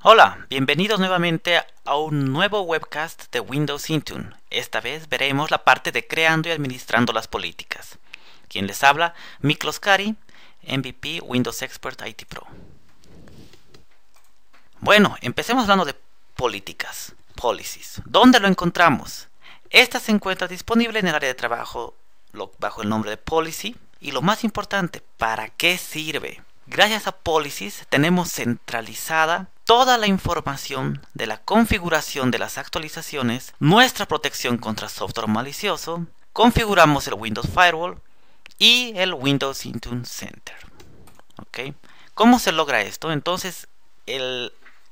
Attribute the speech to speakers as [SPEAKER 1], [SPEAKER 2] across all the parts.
[SPEAKER 1] Hola, bienvenidos nuevamente a un nuevo webcast de Windows Intune. Esta vez veremos la parte de creando y administrando las políticas. Quien les habla, Miklos Kari, MVP Windows Expert IT Pro. Bueno, empecemos hablando de políticas, policies. ¿Dónde lo encontramos? Esta se encuentra disponible en el área de trabajo bajo el nombre de policy. Y lo más importante, ¿para qué sirve? Gracias a policies tenemos centralizada toda la información de la configuración de las actualizaciones, nuestra protección contra software malicioso, configuramos el Windows Firewall y el Windows Intune Center. ¿Okay? ¿Cómo se logra esto? Entonces,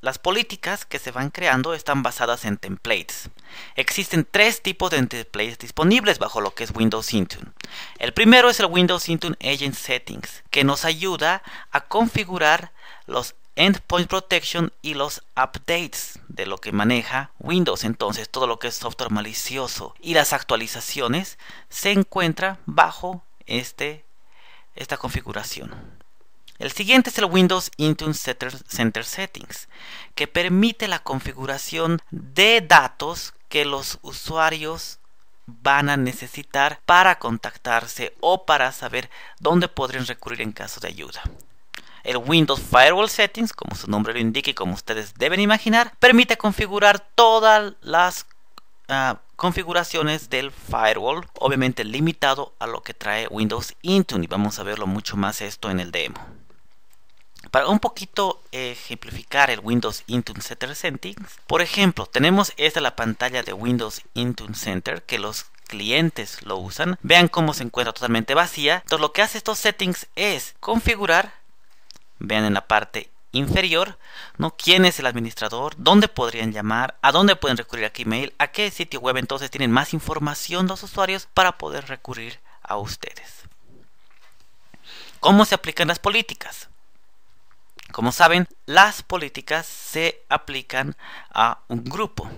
[SPEAKER 1] las políticas que se van creando están basadas en templates. Existen tres tipos de templates disponibles bajo lo que es Windows Intune. El primero es el Windows Intune Agent Settings, que nos ayuda a configurar los Endpoint Protection y los updates de lo que maneja Windows. Entonces, todo lo que es software malicioso y las actualizaciones se encuentra bajo esta configuración. El siguiente es el Windows Intune Center Settings, que permite la configuración de datos que los usuarios van a necesitar para contactarse o para saber dónde podrían recurrir en caso de ayuda. El Windows Firewall Settings, como su nombre lo indica y como ustedes deben imaginar, permite configurar todas las configuraciones del firewall, obviamente limitado a lo que trae Windows Intune, y vamos a verlo mucho más esto en el demo. Para un poquito ejemplificar el Windows Intune Center Settings, por ejemplo, tenemos la pantalla de Windows Intune Center que los clientes lo usan. Vean cómo se encuentra totalmente vacía. Entonces, lo que hace estos settings es configurar, vean en la parte inferior, ¿no? Quién es el administrador, dónde podrían llamar, a dónde pueden recurrir a qué email, a qué sitio web. Entonces tienen más información los usuarios para poder recurrir a ustedes. ¿Cómo se aplican las políticas? Como saben, las políticas se aplican a un grupo.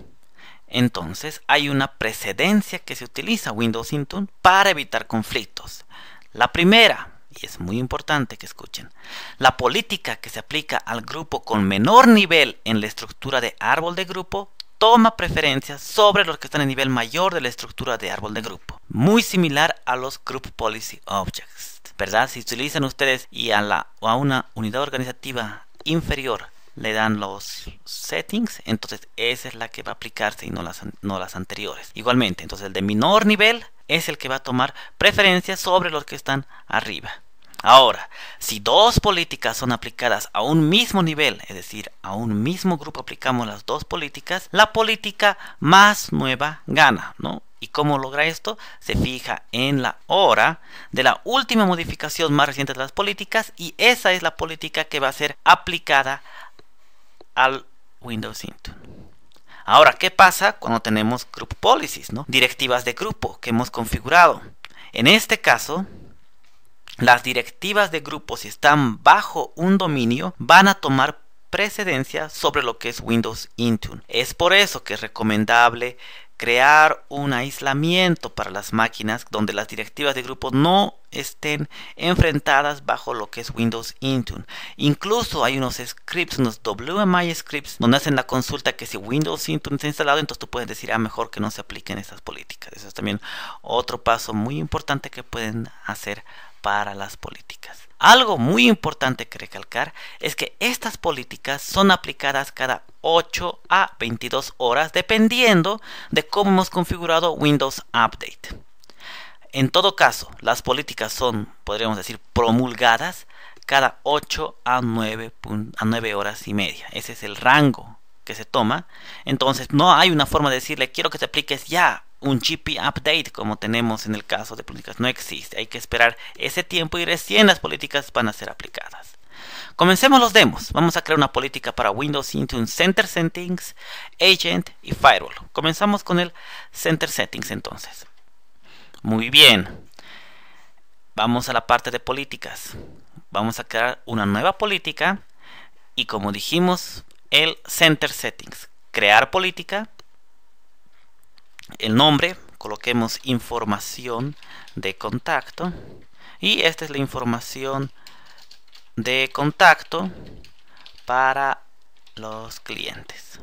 [SPEAKER 1] Entonces, hay una precedencia que se utiliza Windows Intune para evitar conflictos. La primera, y es muy importante que escuchen, la política que se aplica al grupo con menor nivel en la estructura de árbol de grupo toma preferencia sobre los que están en nivel mayor de la estructura de árbol de grupo. Muy similar a los Group Policy Objects, ¿verdad? Si utilizan ustedes y a una unidad organizativa inferior le dan los settings, entonces esa es la que va a aplicarse y no las anteriores. Igualmente, entonces el de menor nivel es el que va a tomar preferencia sobre los que están arriba. Ahora, si dos políticas son aplicadas a un mismo nivel, es decir, a un mismo grupo aplicamos las dos políticas, la política más nueva gana, ¿no? ¿Y cómo logra esto? Se fija en la hora de la última modificación más reciente de las políticas y esa es la política que va a ser aplicada al Windows Intune. Ahora, ¿qué pasa cuando tenemos Group Policies, ¿no? Directivas de grupo que hemos configurado? En este caso, las directivas de grupo, si están bajo un dominio, van a tomar precedencia sobre lo que es Windows Intune. Es por eso que es recomendable crear un aislamiento para las máquinas donde las directivas de grupo no estén enfrentadas bajo lo que es Windows Intune. Incluso hay unos scripts, unos WMI scripts, donde hacen la consulta que si Windows Intune está instalado, entonces tú puedes decir, mejor que no se apliquen estas políticas. Eso es también otro paso muy importante que pueden hacer para las políticas. Algo muy importante que recalcar es que estas políticas son aplicadas cada 8 a 22 horas dependiendo de cómo hemos configurado Windows Update. En todo caso, las políticas son, podríamos decir, promulgadas cada 8 a 9 horas y media. Ese es el rango que se toma. Entonces no hay una forma de decirle quiero que te apliques ya un GP update como tenemos en el caso de políticas. No existe, hay que esperar ese tiempo y recién las políticas van a ser aplicadas. Comencemos los demos. Vamos a crear una política para Windows Intune Center Settings, Agent y Firewall. Comenzamos con el Center Settings entonces. Muy bien, vamos a la parte de políticas. Vamos a crear una nueva política y como dijimos, el Center Settings, crear política. El nombre, coloquemos información de contacto y esta es la información de contacto para los clientes.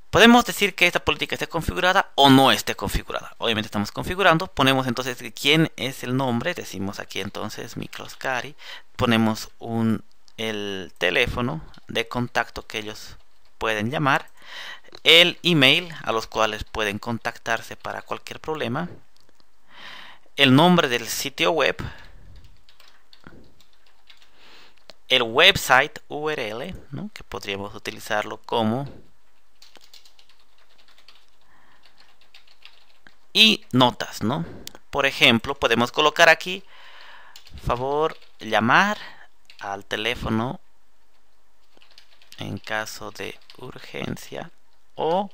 [SPEAKER 1] Podemos decir que esta política esté configurada o no esté configurada. Obviamente estamos configurando. Ponemos entonces quién es el nombre. Decimos aquí entonces Miklós-Kari. Ponemos el teléfono de contacto que ellos pueden llamar. El email a los cuales pueden contactarse para cualquier problema. El nombre del sitio web. El website URL, ¿no? Que podríamos utilizarlo como... Y notas, ¿no? Por ejemplo, podemos colocar aquí, favor, llamar al teléfono en caso de urgencia o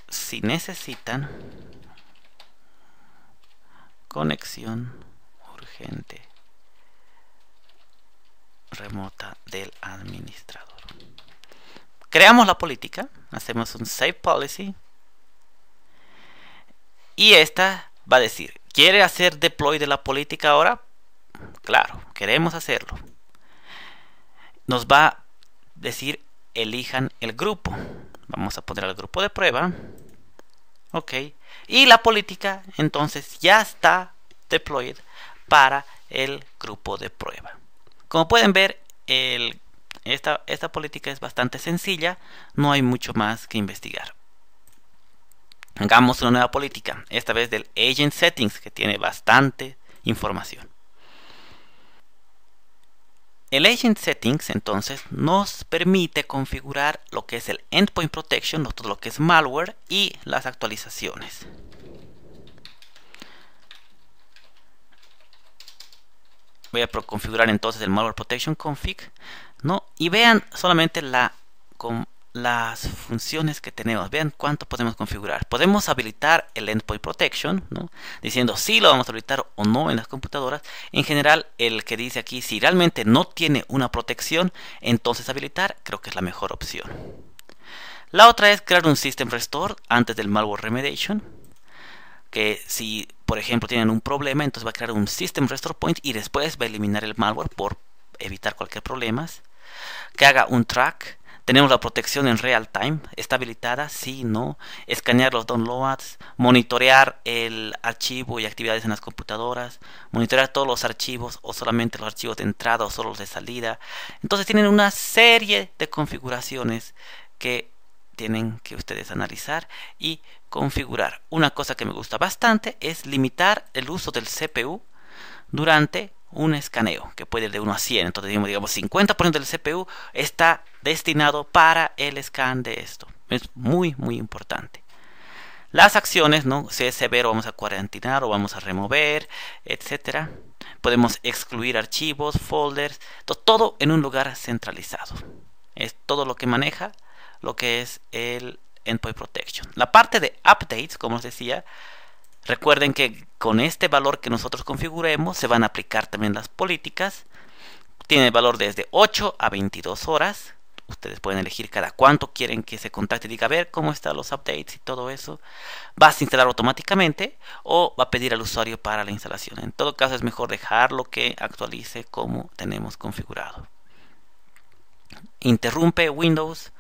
[SPEAKER 1] si necesitan conexión urgente remota del administrador. Creamos la política, hacemos un Save Policy y esta va a decir, ¿quiere hacer deploy de la política ahora? Claro, queremos hacerlo. Nos va a decir, elijan el grupo. Vamos a poner el grupo de prueba. Ok. Y la política entonces ya está deployed para el grupo de prueba. Como pueden ver, esta política es bastante sencilla, no hay mucho más que investigar. Hagamos una nueva política, esta vez del Agent Settings, que tiene bastante información. El Agent Settings entonces nos permite configurar lo que es el Endpoint Protection, todo lo que es malware y las actualizaciones. Voy a configurar entonces el Malware Protection Config, ¿no? Y vean solamente las funciones que tenemos. Vean cuánto podemos configurar. Podemos habilitar el Endpoint Protection, ¿no? Diciendo si lo vamos a habilitar o no en las computadoras. En general, el que dice aquí, si realmente no tiene una protección, entonces habilitar, creo que es la mejor opción. La otra es crear un System Restore antes del Malware Remediation. Que si, por ejemplo, tienen un problema, entonces va a crear un System Restore Point y después va a eliminar el malware por evitar cualquier problema. Que haga un track. Tenemos la protección en real time. ¿Está habilitada? Sí, no. Escanear los downloads. Monitorear el archivo y actividades en las computadoras. Monitorear todos los archivos o solamente los archivos de entrada o solo los de salida. Entonces tienen una serie de configuraciones que tienen que ustedes analizar y configurar. Una cosa que me gusta bastante es limitar el uso del CPU durante un escaneo, que puede ir de 1 a 100. Entonces digamos 50% del CPU está destinado para el scan de esto. Es muy importante. Las acciones, ¿no? Si es severo, vamos a cuarentenar o vamos a remover, etcétera. Podemos excluir archivos, folders, todo en un lugar centralizado. Es todo lo que maneja lo que es el Endpoint Protection. La parte de updates, como os decía, recuerden que con este valor que nosotros configuremos se van a aplicar también las políticas. Tiene valor desde 8 a 22 horas. Ustedes pueden elegir cada cuánto quieren que se contacte y diga a ver cómo están los updates y todo eso. Va a instalar automáticamente o va a pedir al usuario para la instalación. En todo caso es mejor dejarlo que actualice como tenemos configurado. Interrumpe Windows.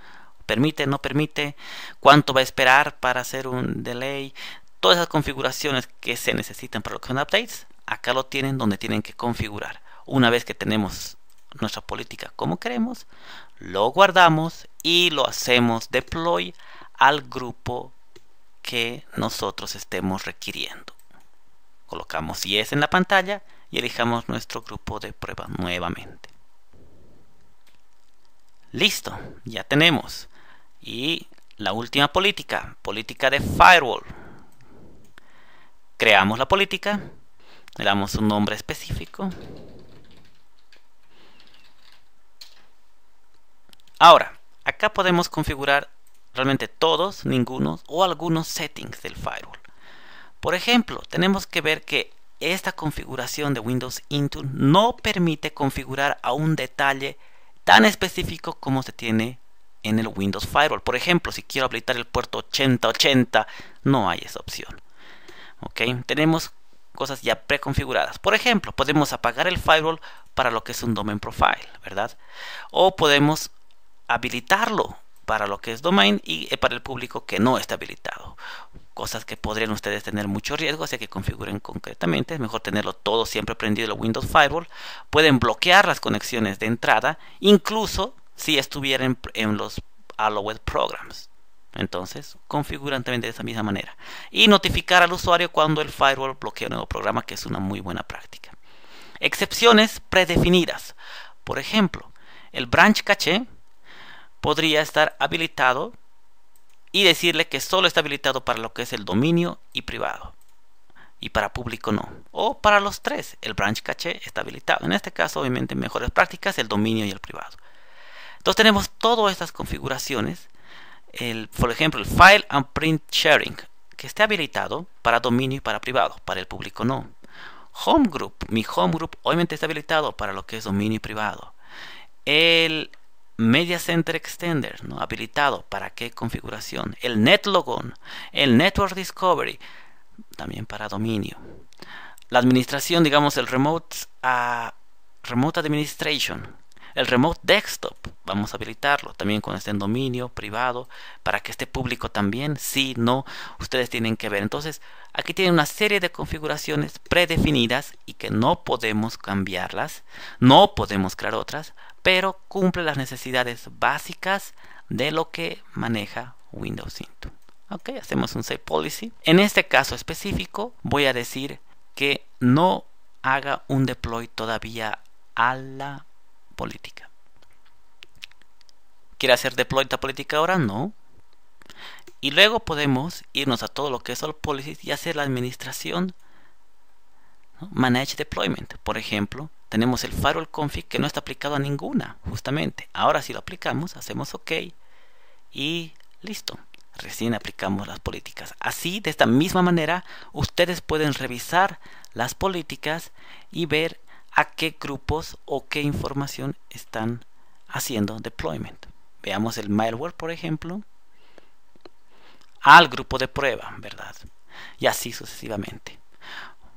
[SPEAKER 1] Permite, no permite, cuánto va a esperar para hacer un delay. Todas esas configuraciones que se necesitan para los updates, acá lo tienen donde tienen que configurar. Una vez que tenemos nuestra política como queremos, lo guardamos y lo hacemos deploy al grupo que nosotros estemos requiriendo. Colocamos yes en la pantalla y elijamos nuestro grupo de prueba nuevamente. Listo, ya tenemos. Y la última política de firewall. Creamos la política, le damos un nombre específico. Ahora, acá podemos configurar realmente todos, ninguno o algunos settings del firewall. Por ejemplo, tenemos que ver que esta configuración de Windows Intune no permite configurar a un detalle tan específico como se tiene en el Windows Firewall. Por ejemplo, si quiero habilitar el puerto 8080, no hay esa opción. ¿Ok? Tenemos cosas ya preconfiguradas. Por ejemplo, podemos apagar el firewall para lo que es un domain profile, ¿verdad? O podemos habilitarlo para lo que es domain y para el público que no está habilitado. Cosas que podrían ustedes tener mucho riesgo, así que configuren concretamente. Es mejor tenerlo todo siempre prendido el Windows Firewall. Pueden bloquear las conexiones de entrada, incluso si estuvieran en los allowed programs. Entonces, configuran también de esa misma manera. Y notificar al usuario cuando el firewall bloquea un nuevo programa, que es una muy buena práctica. Excepciones predefinidas. Por ejemplo, el branch caché podría estar habilitado y decirle que solo está habilitado para lo que es el dominio y privado, y para público no. O para los tres, el branch caché está habilitado. En este caso, obviamente, mejores prácticas, el dominio y el privado. Entonces tenemos todas estas configuraciones. Por ejemplo, el file and print sharing, que esté habilitado para dominio y para privado, para el público no. Home group, mi home group obviamente está habilitado para lo que es dominio y privado. El Media Center Extender, ¿no? Habilitado para qué configuración. El NetLogon, el Network Discovery, también para dominio. La administración, digamos, el Remote Administration, el Remote Desktop, vamos a habilitarlo también cuando esté en dominio, privado, para que esté público también. Sí, no, ustedes tienen que ver. Entonces, aquí tienen una serie de configuraciones predefinidas y que no podemos cambiarlas, no podemos crear otras, pero cumple las necesidades básicas de lo que maneja Windows Intune. Ok, hacemos un Save Policy. En este caso específico, voy a decir que no haga un deploy todavía a la política. ¿Quiere hacer deploy a política ahora? No. Y luego podemos irnos a todo lo que es All Policies y hacer la administración, ¿no? Manage Deployment. Por ejemplo, tenemos el firewall config que no está aplicado a ninguna, justamente. Ahora si lo aplicamos, hacemos OK y listo. Recién aplicamos las políticas. Así, de esta misma manera, ustedes pueden revisar las políticas y ver a qué grupos o qué información están haciendo deployment. Veamos el malware, por ejemplo, al grupo de prueba, ¿verdad? Y así sucesivamente.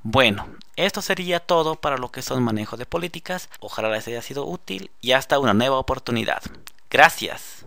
[SPEAKER 1] Bueno, esto sería todo para lo que son manejo de políticas. Ojalá les haya sido útil y hasta una nueva oportunidad. Gracias.